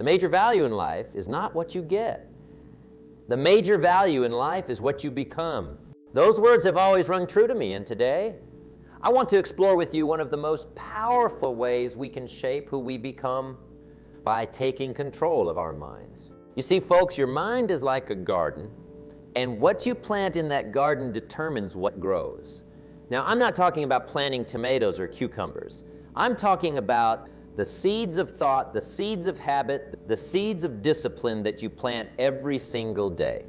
The major value in life is not what you get. The major value in life is what you become. Those words have always rung true to me, and today, I want to explore with you one of the most powerful ways we can shape who we become by taking control of our minds. You see, folks, your mind is like a garden, and what you plant in that garden determines what grows. Now, I'm not talking about planting tomatoes or cucumbers. I'm talking about the seeds of thought, the seeds of habit, the seeds of discipline that you plant every single day.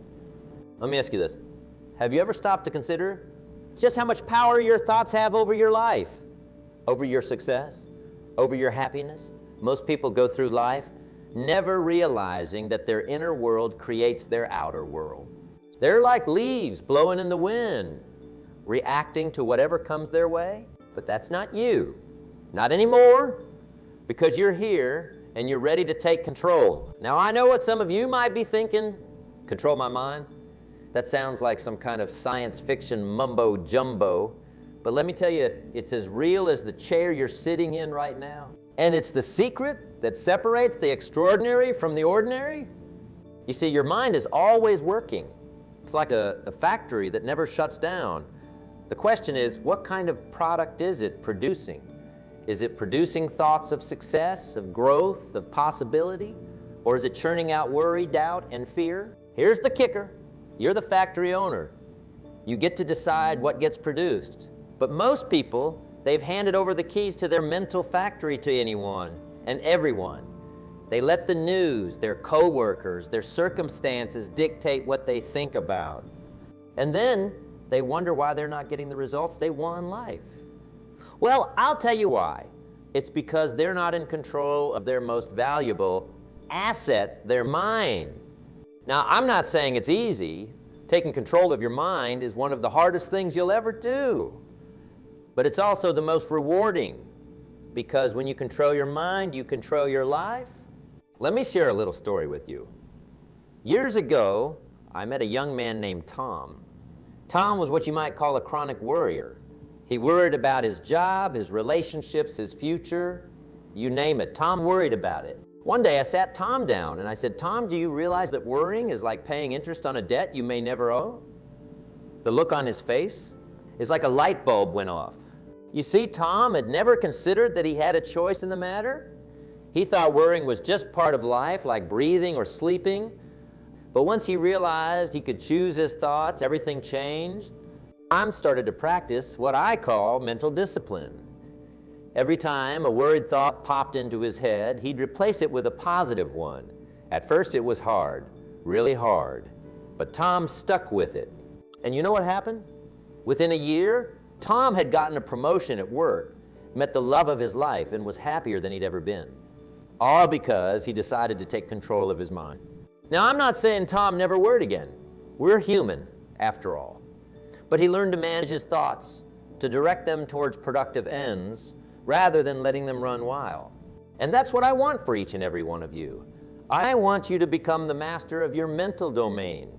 Let me ask you this. Have you ever stopped to consider just how much power your thoughts have over your life, over your success, over your happiness? Most people go through life never realizing that their inner world creates their outer world. They're like leaves blowing in the wind, reacting to whatever comes their way, but that's not you. Not anymore, because you're here and you're ready to take control. Now, I know what some of you might be thinking, control my mind? That sounds like some kind of science fiction mumbo jumbo, but let me tell you, it's as real as the chair you're sitting in right now. And it's the secret that separates the extraordinary from the ordinary. You see, your mind is always working. It's like a factory that never shuts down. The question is, what kind of product is it producing? Is it producing thoughts of success, of growth, of possibility? Or is it churning out worry, doubt, and fear? Here's the kicker. You're the factory owner. You get to decide what gets produced. But most people, they've handed over the keys to their mental factory to anyone and everyone. They let the news, their coworkers, their circumstances dictate what they think about. And then they wonder why they're not getting the results they want in life. Well, I'll tell you why. It's because they're not in control of their most valuable asset, their mind. Now, I'm not saying it's easy. Taking control of your mind is one of the hardest things you'll ever do. But it's also the most rewarding, because when you control your mind, you control your life. Let me share a little story with you. Years ago, I met a young man named Tom. Tom was what you might call a chronic worrier. He worried about his job, his relationships, his future, you name it. Tom worried about it. One day I sat Tom down and I said, Tom, do you realize that worrying is like paying interest on a debt you may never owe? The look on his face is like a light bulb went off. You see, Tom had never considered that he had a choice in the matter. He thought worrying was just part of life, like breathing or sleeping. But once he realized he could choose his thoughts, everything changed. Tom started to practice what I call mental discipline. Every time a worried thought popped into his head, he'd replace it with a positive one. At first it was hard, really hard, but Tom stuck with it. And you know what happened? Within a year, Tom had gotten a promotion at work, met the love of his life, and was happier than he'd ever been. All because he decided to take control of his mind. Now, I'm not saying Tom never worried again. We're human, after all. But he learned to manage his thoughts, to direct them towards productive ends, rather than letting them run wild. And that's what I want for each and every one of you. I want you to become the master of your mental domain,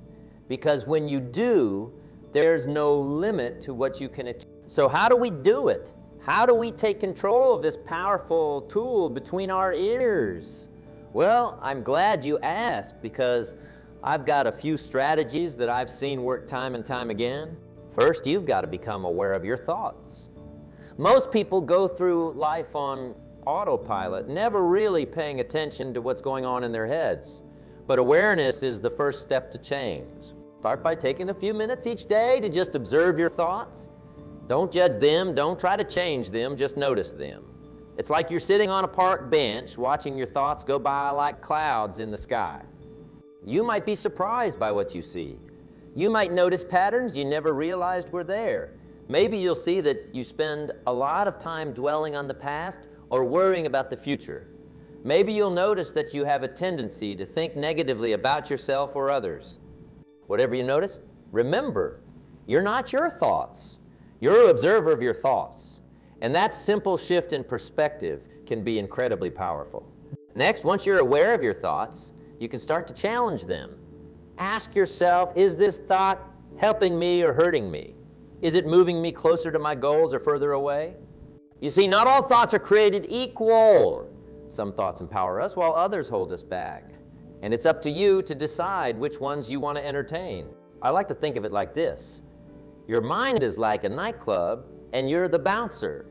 because when you do, there's no limit to what you can achieve. So how do we do it? How do we take control of this powerful tool between our ears? Well, I'm glad you asked, because I've got a few strategies that I've seen work time and time again. First, you've got to become aware of your thoughts. Most people go through life on autopilot, never really paying attention to what's going on in their heads. But awareness is the first step to change. Start by taking a few minutes each day to just observe your thoughts. Don't judge them, don't try to change them, just notice them. It's like you're sitting on a park bench watching your thoughts go by like clouds in the sky. You might be surprised by what you see. You might notice patterns you never realized were there. Maybe you'll see that you spend a lot of time dwelling on the past or worrying about the future. Maybe you'll notice that you have a tendency to think negatively about yourself or others. Whatever you notice, remember, you're not your thoughts. You're an observer of your thoughts. And that simple shift in perspective can be incredibly powerful. Next, once you're aware of your thoughts, you can start to challenge them. Ask yourself, is this thought helping me or hurting me? Is it moving me closer to my goals or further away? You see, not all thoughts are created equal. Some thoughts empower us while others hold us back. And it's up to you to decide which ones you want to entertain. I like to think of it like this. Your mind is like a nightclub and you're the bouncer.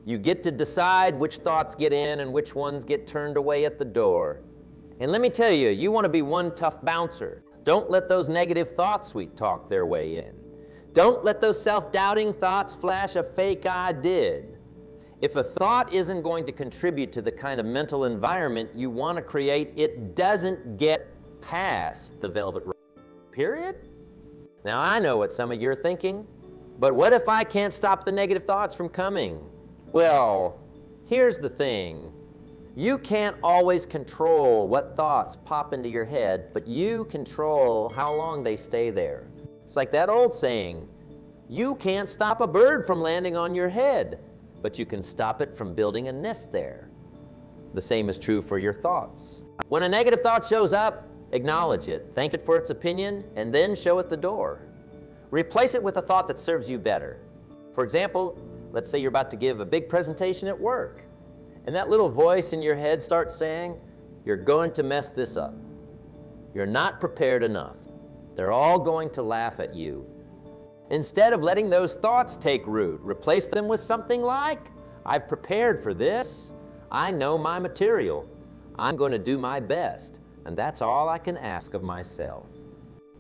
You get to decide which thoughts get in and which ones get turned away at the door. And let me tell you, you want to be one tough bouncer. Don't let those negative thoughts sweet talk their way in. Don't let those self-doubting thoughts flash a fake "I did." If a thought isn't going to contribute to the kind of mental environment you want to create, it doesn't get past the velvet rope. Period? Now I know what some of you are thinking, but what if I can't stop the negative thoughts from coming? Well, here's the thing. You can't always control what thoughts pop into your head, but you control how long they stay there. It's like that old saying, you can't stop a bird from landing on your head, but you can stop it from building a nest there. The same is true for your thoughts. When a negative thought shows up, acknowledge it, thank it for its opinion, and then show it the door. Replace it with a thought that serves you better. For example, let's say you're about to give a big presentation at work, and that little voice in your head starts saying, you're going to mess this up. You're not prepared enough. They're all going to laugh at you. Instead of letting those thoughts take root, replace them with something like, I've prepared for this. I know my material. I'm going to do my best, and that's all I can ask of myself.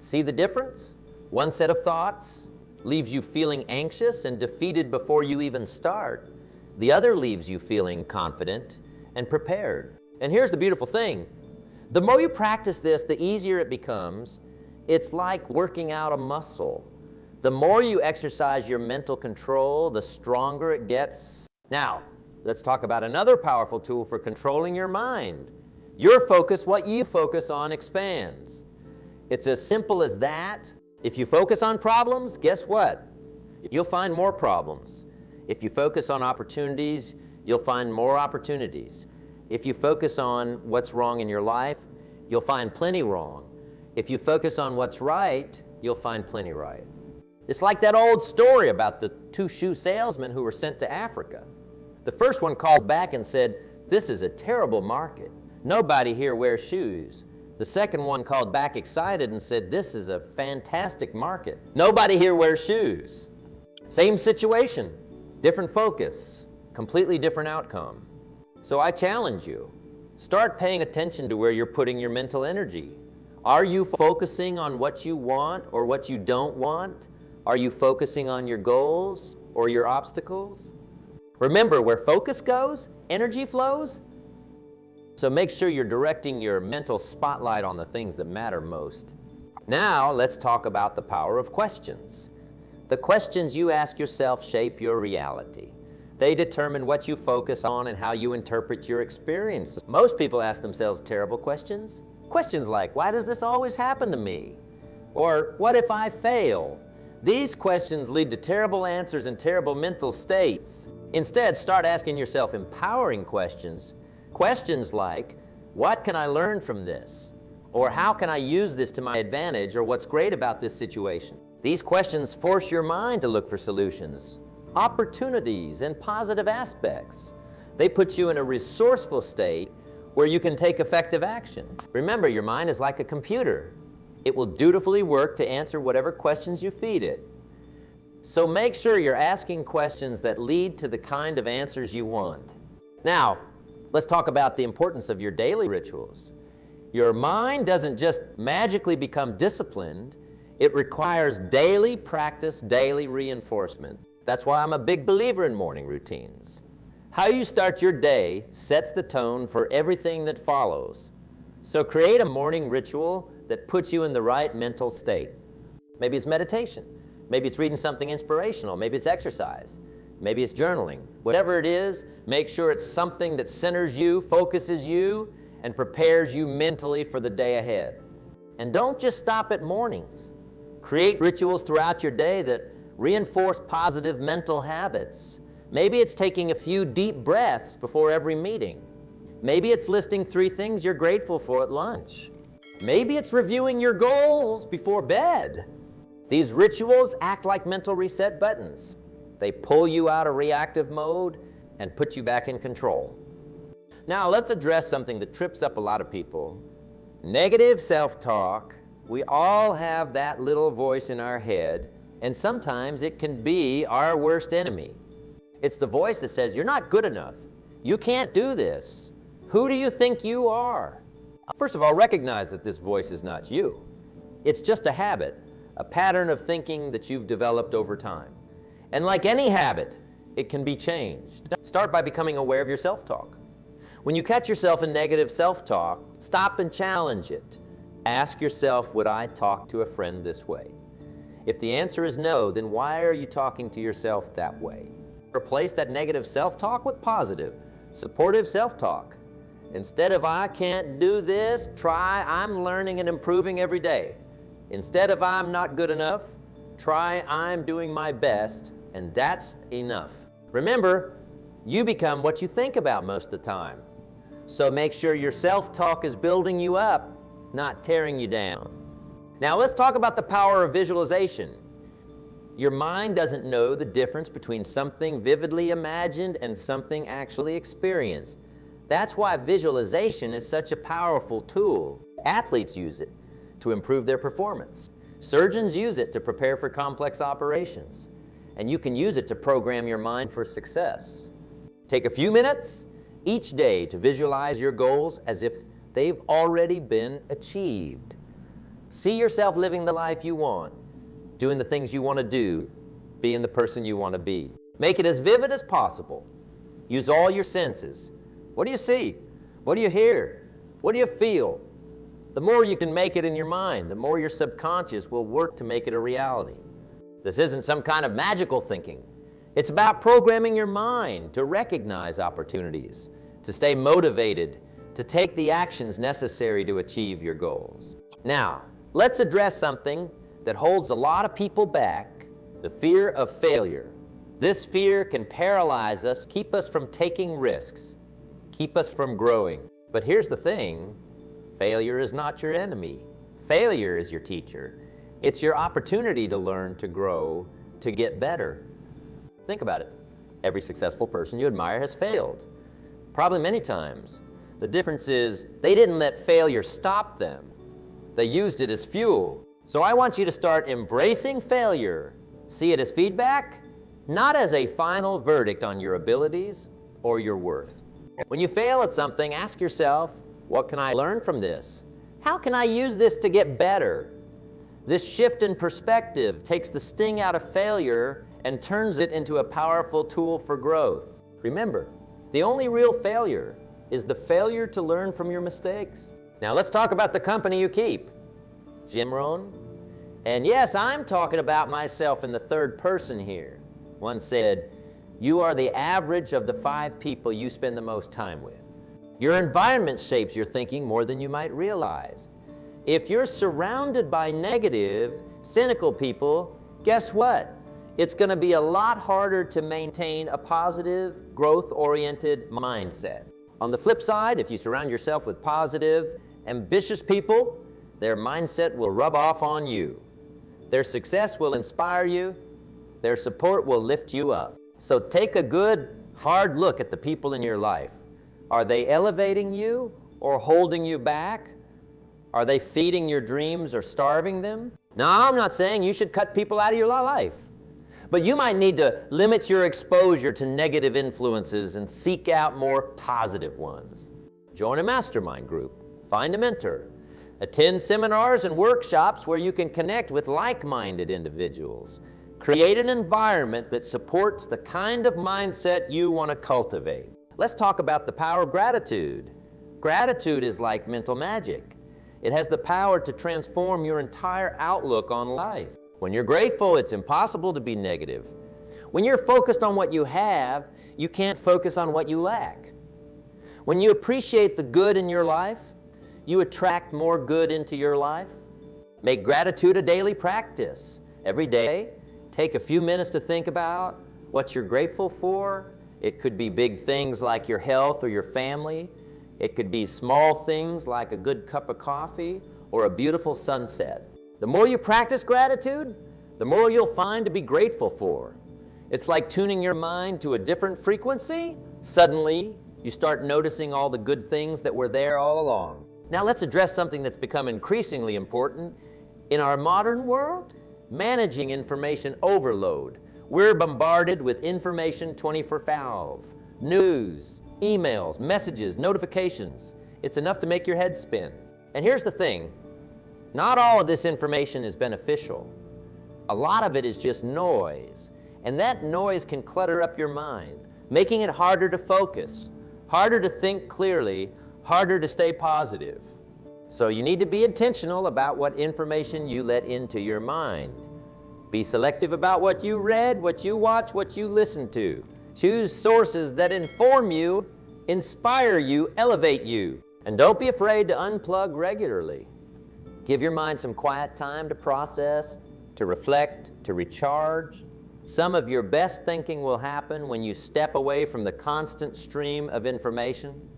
See the difference? One set of thoughts leaves you feeling anxious and defeated before you even start. The other leaves you feeling confident and prepared. And here's the beautiful thing. The more you practice this, the easier it becomes. It's like working out a muscle. The more you exercise your mental control, the stronger it gets. Now, let's talk about another powerful tool for controlling your mind. Your focus, what you focus on, expands. It's as simple as that. If you focus on problems, guess what? You'll find more problems. If you focus on opportunities, you'll find more opportunities. If you focus on what's wrong in your life, you'll find plenty wrong. If you focus on what's right, you'll find plenty right. It's like that old story about the two shoe salesmen who were sent to Africa. The first one called back and said, "This is a terrible market. Nobody here wears shoes." The second one called back excited and said, "This is a fantastic market. Nobody here wears shoes." Same situation, different focus, completely different outcome. So I challenge you, start paying attention to where you're putting your mental energy. Are you focusing on what you want or what you don't want? Are you focusing on your goals or your obstacles? Remember, where focus goes, energy flows. So make sure you're directing your mental spotlight on the things that matter most. Now, let's talk about the power of questions. The questions you ask yourself shape your reality. They determine what you focus on and how you interpret your experiences. Most people ask themselves terrible questions. Questions like, why does this always happen to me? Or, what if I fail? These questions lead to terrible answers and terrible mental states. Instead, start asking yourself empowering questions. Questions like, what can I learn from this? Or how can I use this to my advantage? Or what's great about this situation? These questions force your mind to look for solutions, opportunities, and positive aspects. They put you in a resourceful state where you can take effective action. Remember, your mind is like a computer. It will dutifully work to answer whatever questions you feed it. So make sure you're asking questions that lead to the kind of answers you want. Now, let's talk about the importance of your daily rituals. Your mind doesn't just magically become disciplined. It requires daily practice, daily reinforcement. That's why I'm a big believer in morning routines. How you start your day sets the tone for everything that follows. So create a morning ritual that puts you in the right mental state. Maybe it's meditation. Maybe it's reading something inspirational. Maybe it's exercise. Maybe it's journaling. Whatever it is, make sure it's something that centers you, focuses you, and prepares you mentally for the day ahead. And don't just stop at mornings. Create rituals throughout your day that reinforce positive mental habits. Maybe it's taking a few deep breaths before every meeting. Maybe it's listing 3 things you're grateful for at lunch. Maybe it's reviewing your goals before bed. These rituals act like mental reset buttons. They pull you out of reactive mode and put you back in control. Now let's address something that trips up a lot of people. Negative self-talk. We all have that little voice in our head, and sometimes it can be our worst enemy. It's the voice that says, you're not good enough. You can't do this. Who do you think you are? First of all, recognize that this voice is not you. It's just a habit, a pattern of thinking that you've developed over time. And like any habit, it can be changed. Start by becoming aware of your self-talk. When you catch yourself in negative self-talk, stop and challenge it. Ask yourself, would I talk to a friend this way? If the answer is no, then why are you talking to yourself that way? Replace that negative self-talk with positive, supportive self-talk. Instead of I can't do this, try I'm learning and improving every day. Instead of I'm not good enough, try I'm doing my best, and that's enough. Remember, you become what you think about most of the time. So make sure your self-talk is building you up, not tearing you down. Now let's talk about the power of visualization. Your mind doesn't know the difference between something vividly imagined and something actually experienced. That's why visualization is such a powerful tool. Athletes use it to improve their performance. Surgeons use it to prepare for complex operations. And you can use it to program your mind for success. Take a few minutes each day to visualize your goals as if they've already been achieved. See yourself living the life you want, doing the things you want to do, being the person you want to be. Make it as vivid as possible. Use all your senses. What do you see? What do you hear? What do you feel? The more you can make it in your mind, the more your subconscious will work to make it a reality. This isn't some kind of magical thinking. It's about programming your mind to recognize opportunities, to stay motivated, to take the actions necessary to achieve your goals. Now, let's address something that holds a lot of people back, the fear of failure. This fear can paralyze us, keep us from taking risks, keep us from growing. But here's the thing, failure is not your enemy. Failure is your teacher. It's your opportunity to learn, to grow, to get better. Think about it. Every successful person you admire has failed, probably many times. The difference is they didn't let failure stop them. They used it as fuel. So I want you to start embracing failure. See it as feedback, not as a final verdict on your abilities or your worth. When you fail at something, ask yourself, what can I learn from this? How can I use this to get better? This shift in perspective takes the sting out of failure and turns it into a powerful tool for growth. Remember, the only real failure is the failure to learn from your mistakes. Now let's talk about the company you keep. Jim Rohn. And yes, I'm talking about myself in the third person here. One said, you are the average of the 5 people you spend the most time with. Your environment shapes your thinking more than you might realize. If you're surrounded by negative, cynical people, guess what? It's going to be a lot harder to maintain a positive, growth-oriented mindset. On the flip side, if you surround yourself with positive, ambitious people, their mindset will rub off on you. Their success will inspire you. Their support will lift you up. So take a good, hard look at the people in your life. Are they elevating you or holding you back? Are they feeding your dreams or starving them? Now, I'm not saying you should cut people out of your life, but you might need to limit your exposure to negative influences and seek out more positive ones. Join a mastermind group, find a mentor, attend seminars and workshops where you can connect with like-minded individuals. Create an environment that supports the kind of mindset you want to cultivate. Let's talk about the power of gratitude. Gratitude is like mental magic. It has the power to transform your entire outlook on life. When you're grateful, it's impossible to be negative. When you're focused on what you have, you can't focus on what you lack. When you appreciate the good in your life, you attract more good into your life. Make gratitude a daily practice. Every day, take a few minutes to think about what you're grateful for. It could be big things like your health or your family. It could be small things like a good cup of coffee or a beautiful sunset. The more you practice gratitude, the more you'll find to be grateful for. It's like tuning your mind to a different frequency. Suddenly, You start noticing all the good things that were there all along. Now let's address something that's become increasingly important in our modern world: managing information overload. We're bombarded with information 24/5. News, emails, messages, notifications. It's enough to make your head spin. And here's the thing, not all of this information is beneficial. A lot of it is just noise, and that noise can clutter up your mind, making it harder to focus, harder to think clearly, harder to stay positive. So you need to be intentional about what information you let into your mind. Be selective about what you read, what you watch, what you listen to. Choose sources that inform you, inspire you, elevate you. And don't be afraid to unplug regularly. Give your mind some quiet time to process, to reflect, to recharge. Some of your best thinking will happen when you step away from the constant stream of information.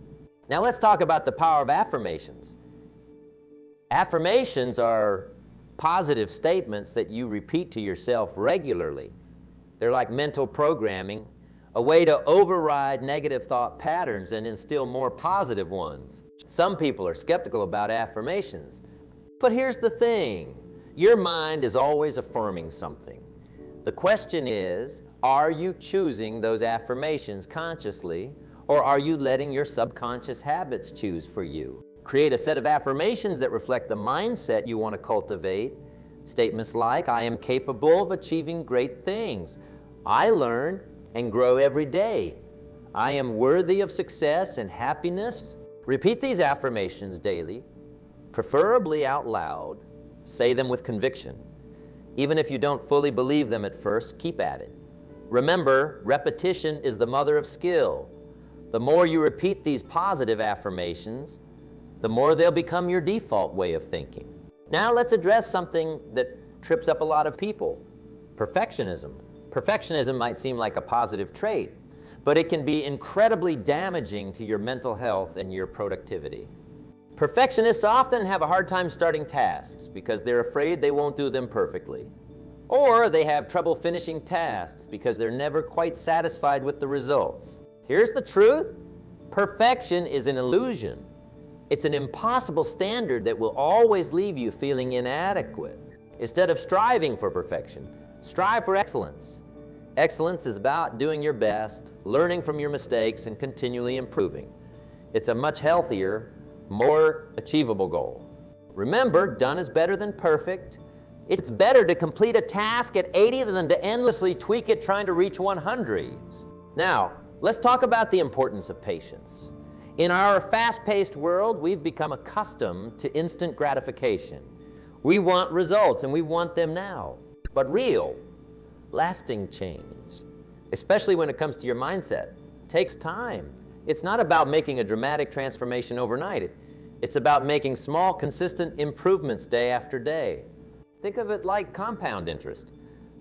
Now let's talk about the power of affirmations. Affirmations are positive statements that you repeat to yourself regularly. They're like mental programming, a way to override negative thought patterns and instill more positive ones. Some people are skeptical about affirmations, but here's the thing. Your mind is always affirming something. The question is, are you choosing those affirmations consciously, or are you letting your subconscious habits choose for you? Create a set of affirmations that reflect the mindset you want to cultivate. Statements like, I am capable of achieving great things. I learn and grow every day. I am worthy of success and happiness. Repeat these affirmations daily, preferably out loud. Say them with conviction. Even if you don't fully believe them at first, keep at it. Remember, repetition is the mother of skill. The more you repeat these positive affirmations, the more they'll become your default way of thinking. Now let's address something that trips up a lot of people: perfectionism. Perfectionism might seem like a positive trait, but it can be incredibly damaging to your mental health and your productivity. Perfectionists often have a hard time starting tasks because they're afraid they won't do them perfectly. Or they have trouble finishing tasks because they're never quite satisfied with the results. Here's the truth: perfection is an illusion. It's an impossible standard that will always leave you feeling inadequate. Instead of striving for perfection, strive for excellence. Excellence is about doing your best, learning from your mistakes, and continually improving. It's a much healthier, more achievable goal. Remember, done is better than perfect. It's better to complete a task at 80 than to endlessly tweak it trying to reach 100. Now, let's talk about the importance of patience. In our fast-paced world, we've become accustomed to instant gratification. We want results, and we want them now. But real, lasting change, especially when it comes to your mindset, takes time. It's not about making a dramatic transformation overnight. It's about making small, consistent improvements day after day. Think of it like compound interest.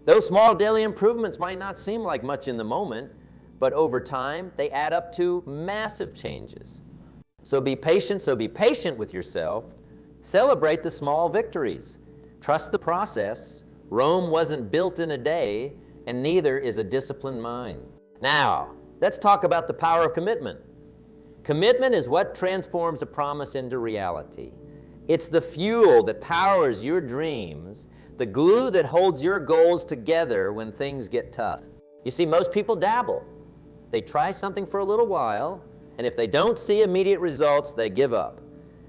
Those small daily improvements might not seem like much in the moment, but over time, they add up to massive changes. So be patient with yourself. Celebrate the small victories. Trust the process. Rome wasn't built in a day, and neither is a disciplined mind. Now, let's talk about the power of commitment. Commitment is what transforms a promise into reality. It's the fuel that powers your dreams, the glue that holds your goals together when things get tough. You see, most people dabble. They try something for a little while, and if they don't see immediate results, they give up.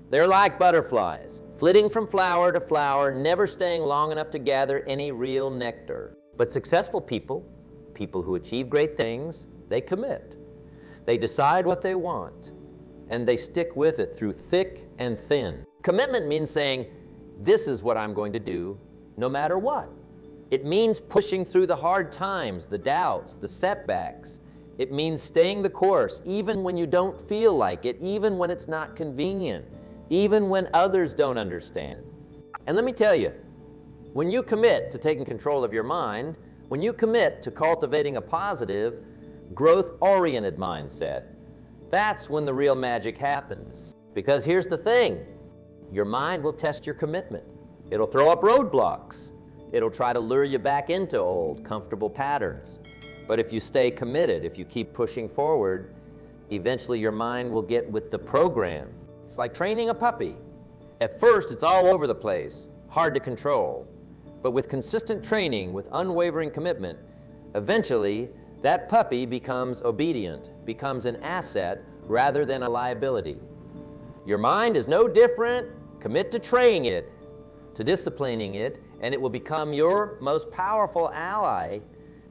They're like butterflies, flitting from flower to flower, never staying long enough to gather any real nectar. But successful people, people who achieve great things, they commit. They decide what they want, and they stick with it through thick and thin. Commitment means saying, this is what I'm going to do, no matter what. It means pushing through the hard times, the doubts, the setbacks. It means staying the course, even when you don't feel like it, even when it's not convenient, even when others don't understand. And let me tell you, when you commit to taking control of your mind, when you commit to cultivating a positive, growth-oriented mindset, that's when the real magic happens. Because here's the thing, your mind will test your commitment. It'll throw up roadblocks. It'll try to lure you back into old, comfortable patterns. But if you stay committed, if you keep pushing forward, Eventually your mind will get with the program. It's like training a puppy. At first it's all over the place, hard to control. But with consistent training, with unwavering commitment, eventually that puppy becomes obedient, becomes an asset rather than a liability. Your mind is no different. Commit to training it, to disciplining it, and it will become your most powerful ally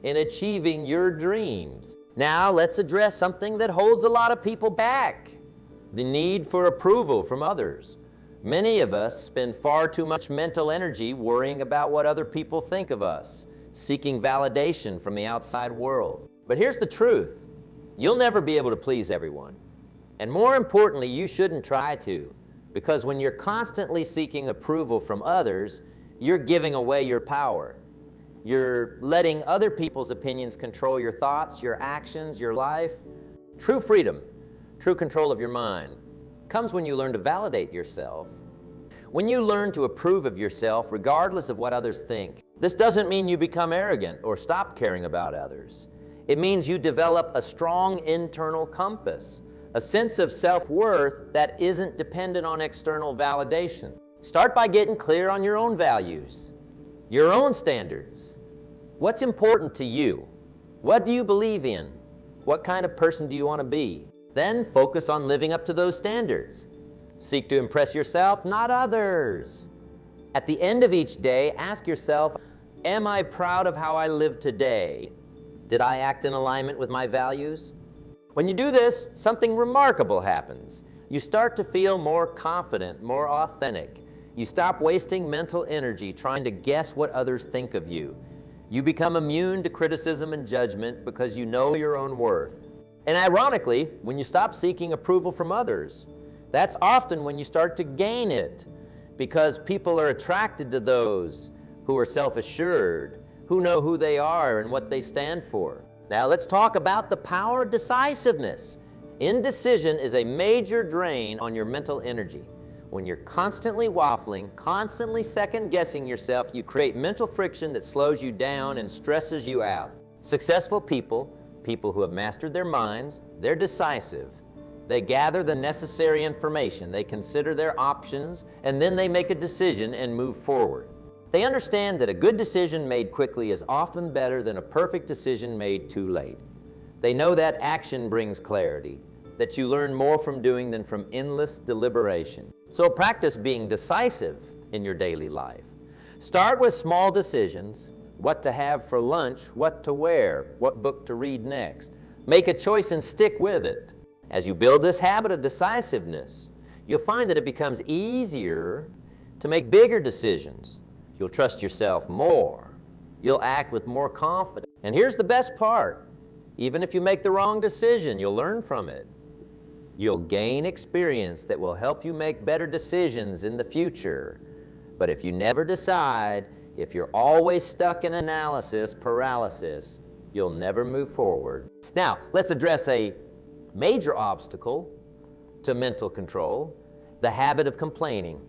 in achieving your dreams. Now let's address something that holds a lot of people back: the need for approval from others. Many of us spend far too much mental energy worrying about what other people think of us, seeking validation from the outside world. But here's the truth: you'll never be able to please everyone. And more importantly, you shouldn't try to, because when you're constantly seeking approval from others, you're giving away your power. You're letting other people's opinions control your thoughts, your actions, your life. True freedom, true control of your mind, comes when you learn to validate yourself. When you learn to approve of yourself regardless of what others think. This doesn't mean you become arrogant or stop caring about others. It means you develop a strong internal compass, a sense of self-worth that isn't dependent on external validation. Start by getting clear on your own values, your own standards. What's important to you? What do you believe in? What kind of person do you want to be? Then focus on living up to those standards. Seek to impress yourself, not others. At the end of each day, ask yourself, am I proud of how I live today? Did I act in alignment with my values? When you do this, something remarkable happens. You start to feel more confident, more authentic. You stop wasting mental energy trying to guess what others think of you. You become immune to criticism and judgment because you know your own worth. And ironically, when you stop seeking approval from others, that's often when you start to gain it, because people are attracted to those who are self-assured, who know who they are and what they stand for. Now let's talk about the power of decisiveness. Indecision is a major drain on your mental energy. When you're constantly waffling, constantly second-guessing yourself, you create mental friction that slows you down and stresses you out. Successful people, people who have mastered their minds, they're decisive. They gather the necessary information, they consider their options, and then they make a decision and move forward. They understand that a good decision made quickly is often better than a perfect decision made too late. They know that action brings clarity, that you learn more from doing than from endless deliberation. So practice being decisive in your daily life. Start with small decisions: what to have for lunch, what to wear, what book to read next. Make a choice and stick with it. As you build this habit of decisiveness, you'll find that it becomes easier to make bigger decisions. You'll trust yourself more. You'll act with more confidence. And here's the best part: even if you make the wrong decision, you'll learn from it. You'll gain experience that will help you make better decisions in the future. But if you never decide, if you're always stuck in analysis paralysis, you'll never move forward. Now, let's address a major obstacle to mental control: the habit of complaining.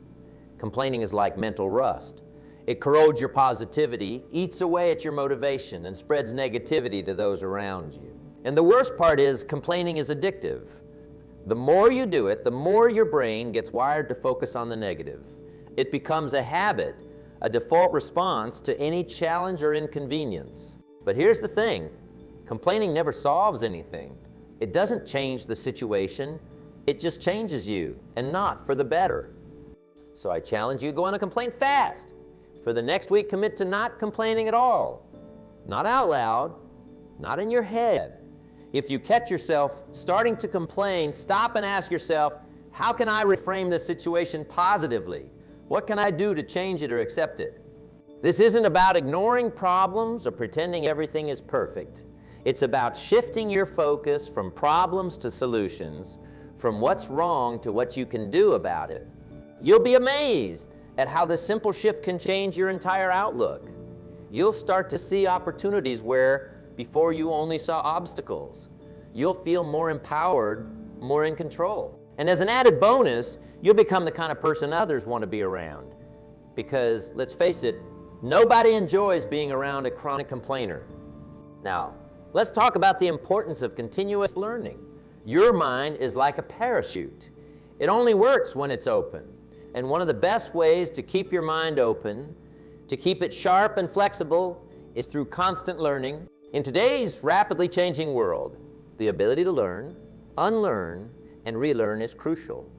Complaining is like mental rust. It corrodes your positivity, eats away at your motivation, and spreads negativity to those around you. And the worst part is, complaining is addictive. The more you do it, the more your brain gets wired to focus on the negative. It becomes a habit, a default response to any challenge or inconvenience. But here's the thing: complaining never solves anything. It doesn't change the situation, it just changes you, and not for the better. So I challenge you to go on a complaint fast. For the next week, commit to not complaining at all. Not out loud, not in your head. If you catch yourself starting to complain, stop and ask yourself, how can I reframe this situation positively? What can I do to change it or accept it? This isn't about ignoring problems or pretending everything is perfect. It's about shifting your focus from problems to solutions, from what's wrong to what you can do about it. You'll be amazed at how this simple shift can change your entire outlook. You'll start to see opportunities where before you only saw obstacles. You'll feel more empowered, more in control. And as an added bonus, you'll become the kind of person others want to be around. Because let's face it, nobody enjoys being around a chronic complainer. Now, let's talk about the importance of continuous learning. Your mind is like a parachute. It only works when it's open. And one of the best ways to keep your mind open, to keep it sharp and flexible, is through constant learning. In today's rapidly changing world, the ability to learn, unlearn, and relearn is crucial.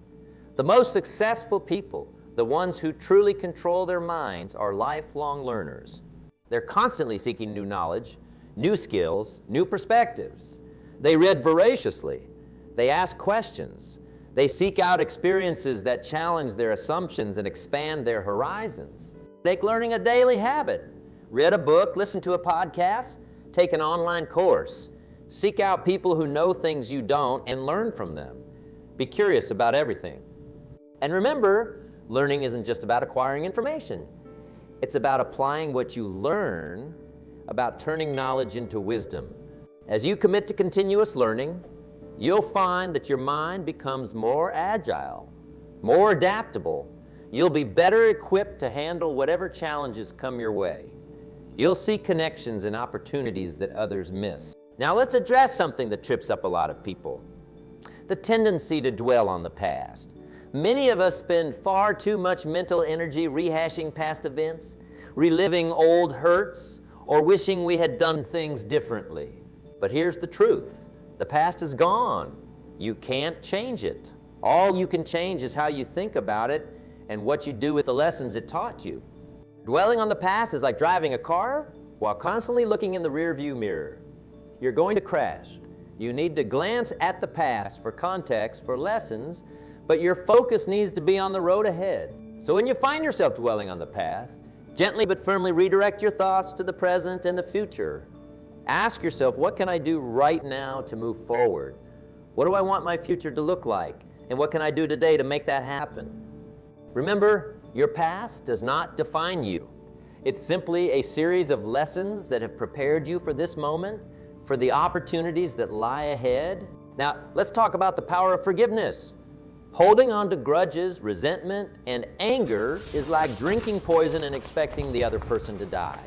The most successful people, the ones who truly control their minds, are lifelong learners. They're constantly seeking new knowledge, new skills, new perspectives. They read voraciously. They ask questions. They seek out experiences that challenge their assumptions and expand their horizons. Make learning a daily habit. Read a book, listen to a podcast, take an online course. Seek out people who know things you don't and learn from them. Be curious about everything. And remember, learning isn't just about acquiring information. It's about applying what you learn, about turning knowledge into wisdom. As you commit to continuous learning, you'll find that your mind becomes more agile, more adaptable. You'll be better equipped to handle whatever challenges come your way. You'll see connections and opportunities that others miss. Now let's address something that trips up a lot of people: the tendency to dwell on the past. Many of us spend far too much mental energy rehashing past events, reliving old hurts, or wishing we had done things differently. But here's the truth: the past is gone. You can't change it. All you can change is how you think about it and what you do with the lessons it taught you. Dwelling on the past is like driving a car while constantly looking in the rearview mirror. You're going to crash. You need to glance at the past for context, for lessons, but your focus needs to be on the road ahead. So when you find yourself dwelling on the past, gently but firmly redirect your thoughts to the present and the future. Ask yourself, what can I do right now to move forward? What do I want my future to look like? And what can I do today to make that happen? Remember, your past does not define you. It's simply a series of lessons that have prepared you for this moment, for the opportunities that lie ahead. Now, let's talk about the power of forgiveness. Holding on to grudges, resentment, and anger is like drinking poison and expecting the other person to die.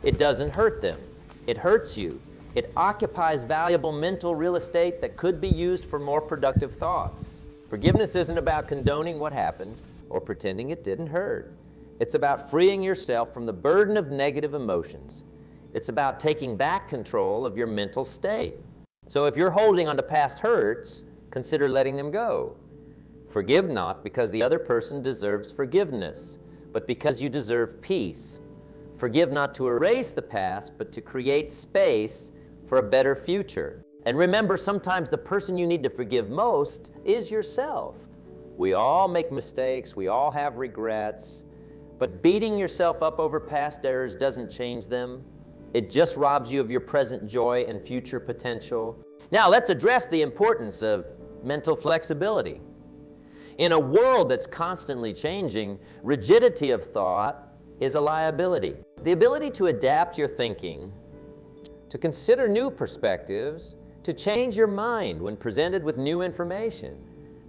It doesn't hurt them. It hurts you. It occupies valuable mental real estate that could be used for more productive thoughts. Forgiveness isn't about condoning what happened or pretending it didn't hurt. It's about freeing yourself from the burden of negative emotions. It's about taking back control of your mental state. So if you're holding on to past hurts, consider letting them go. Forgive not because the other person deserves forgiveness, but because you deserve peace. Forgive not to erase the past, but to create space for a better future. And remember, sometimes the person you need to forgive most is yourself. We all make mistakes, we all have regrets, but beating yourself up over past errors doesn't change them. It just robs you of your present joy and future potential. Now let's address the importance of mental flexibility. In a world that's constantly changing, rigidity of thought is a liability. The ability to adapt your thinking, to consider new perspectives, to change your mind when presented with new information.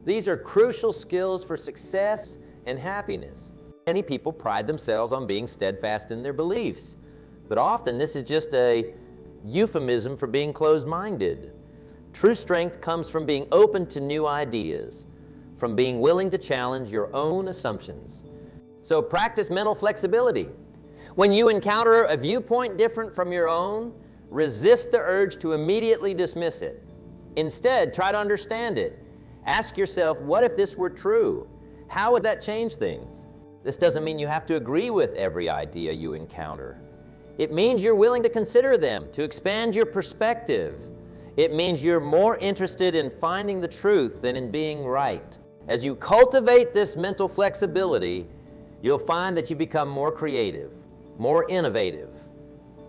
These are crucial skills for success and happiness. Many people pride themselves on being steadfast in their beliefs, but often this is just a euphemism for being closed-minded. True strength comes from being open to new ideas, from being willing to challenge your own assumptions. So practice mental flexibility. When you encounter a viewpoint different from your own, resist the urge to immediately dismiss it. Instead, try to understand it. Ask yourself, what if this were true? How would that change things? This doesn't mean you have to agree with every idea you encounter. It means you're willing to consider them, to expand your perspective. It means you're more interested in finding the truth than in being right. As you cultivate this mental flexibility, you'll find that you become more creative, more innovative.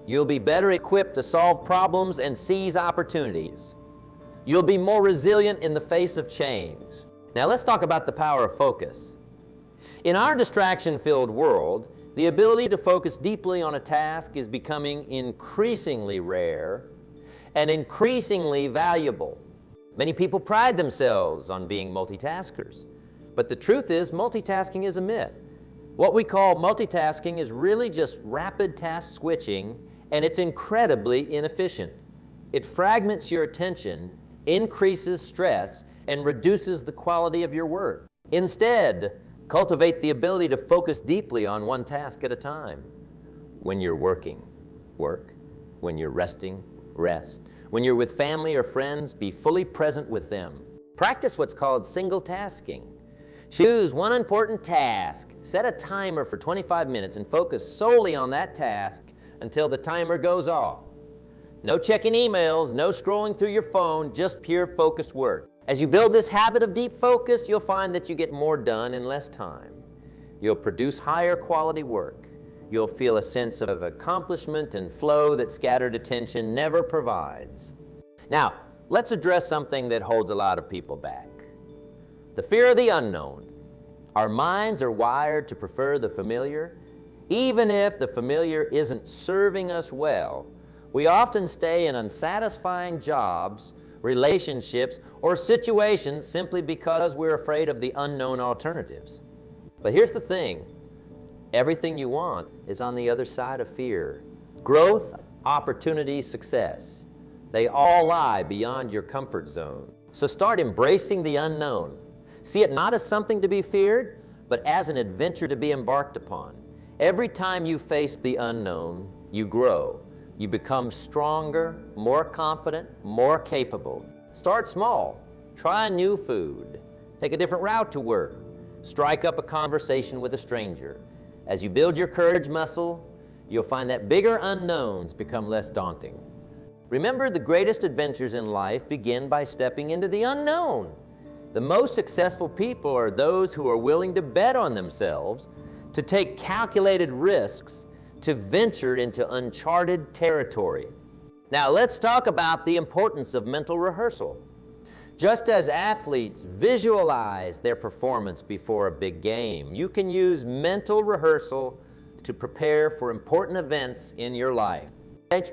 You'll be better equipped to solve problems and seize opportunities. You'll be more resilient in the face of change. Now let's talk about the power of focus. In our distraction-filled world, the ability to focus deeply on a task is becoming increasingly rare and increasingly valuable. Many people pride themselves on being multitaskers, but the truth is multitasking is a myth. What we call multitasking is really just rapid task switching, and it's incredibly inefficient. It fragments your attention increases stress, and reduces the quality of your work. Instead, cultivate the ability to focus deeply on one task at a time. When you're working, work. When you're resting, rest. When you're with family or friends, be fully present with them. Practice what's called single tasking. Choose one important task, set a timer for 25 minutes and focus solely on that task until the timer goes off. No checking emails, no scrolling through your phone, just pure focused work. As you build this habit of deep focus, you'll find that you get more done in less time. You'll produce higher quality work. You'll feel a sense of accomplishment and flow that scattered attention never provides. Now, let's address something that holds a lot of people back. The fear of the unknown. Our minds are wired to prefer the familiar. Even if the familiar isn't serving us well, we often stay in unsatisfying jobs, relationships, or situations simply because we're afraid of the unknown alternatives. But here's the thing. Everything you want is on the other side of fear. Growth, opportunity, success. They all lie beyond your comfort zone. So start embracing the unknown. See it not as something to be feared, but as an adventure to be embarked upon. Every time you face the unknown, you grow. You become stronger, more confident, more capable. Start small. Try new food. Take a different route to work. Strike up a conversation with a stranger. As you build your courage muscle, you'll find that bigger unknowns become less daunting. Remember, the greatest adventures in life begin by stepping into the unknown. The most successful people are those who are willing to bet on themselves, to take calculated risks, to venture into uncharted territory. Now let's talk about the importance of mental rehearsal. Just as athletes visualize their performance before a big game, you can use mental rehearsal to prepare for important events in your life.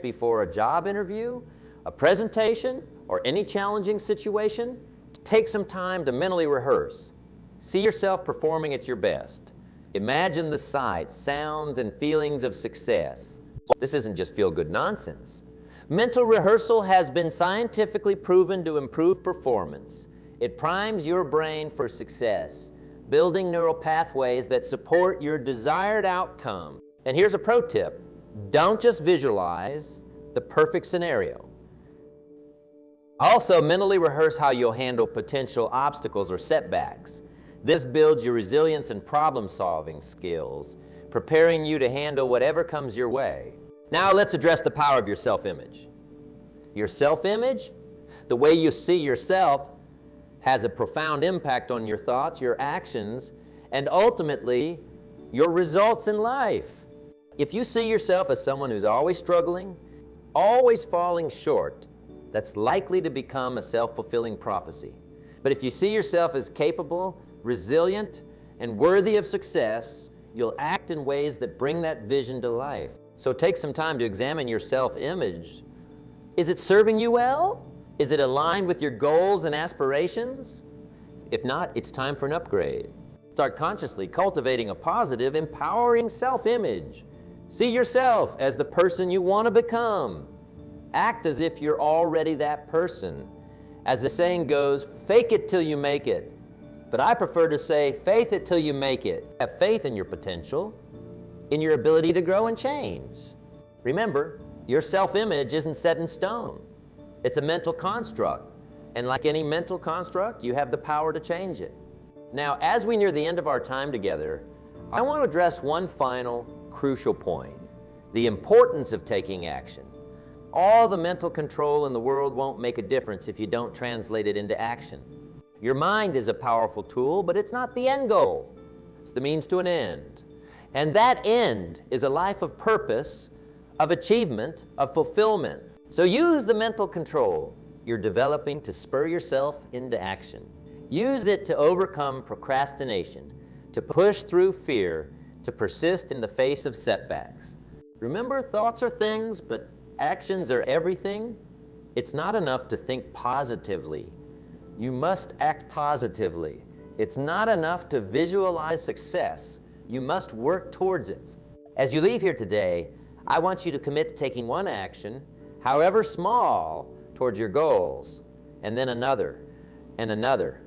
Before a job interview, a presentation, or any challenging situation, take some time to mentally rehearse. See yourself performing at your best. Imagine the sights, sounds, and feelings of success. This isn't just feel-good nonsense. Mental rehearsal has been scientifically proven to improve performance. It primes your brain for success, building neural pathways that support your desired outcome. And here's a pro tip. Don't just visualize the perfect scenario. Also, mentally rehearse how you'll handle potential obstacles or setbacks. This builds your resilience and problem-solving skills, preparing you to handle whatever comes your way. Now let's address the power of your self-image. Your self-image, the way you see yourself, has a profound impact on your thoughts, your actions, and ultimately, your results in life. If you see yourself as someone who's always struggling, always falling short, that's likely to become a self-fulfilling prophecy. But if you see yourself as capable, resilient, and worthy of success, you'll act in ways that bring that vision to life. So take some time to examine your self-image. Is it serving you well? Is it aligned with your goals and aspirations? If not, it's time for an upgrade. Start consciously cultivating a positive, empowering self-image. See yourself as the person you want to become. Act as if you're already that person. As the saying goes, fake it till you make it. But I prefer to say, faith it till you make it. Have faith in your potential, in your ability to grow and change. Remember, your self-image isn't set in stone. It's a mental construct. And like any mental construct, you have the power to change it. Now, as we near the end of our time together, I want to address one final crucial point: the importance of taking action. All the mental control in the world won't make a difference if you don't translate it into action. Your mind is a powerful tool, but it's not the end goal. It's the means to an end. And that end is a life of purpose, of achievement, of fulfillment. So use the mental control you're developing to spur yourself into action. Use it to overcome procrastination, to push through fear, to persist in the face of setbacks. Remember, thoughts are things, but actions are everything. It's not enough to think positively. You must act positively. It's not enough to visualize success. You must work towards it. As you leave here today, I want you to commit to taking one action, however small, towards your goals. and then another, and another.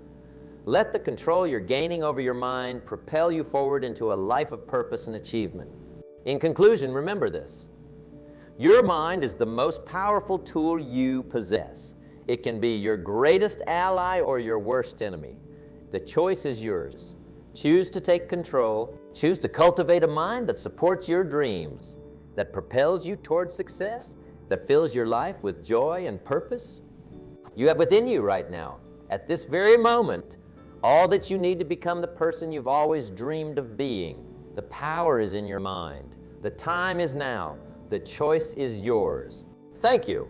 Let the control you're gaining over your mind propel you forward into a life of purpose and achievement. In conclusion, remember this. Your mind is the most powerful tool you possess. It can be your greatest ally or your worst enemy. The choice is yours. Choose to take control. Choose to cultivate a mind that supports your dreams, that propels you towards success, that fills your life with joy and purpose. You have within you right now, at this very moment, all that you need to become the person you've always dreamed of being. The power is in your mind. The time is now. The choice is yours. Thank you.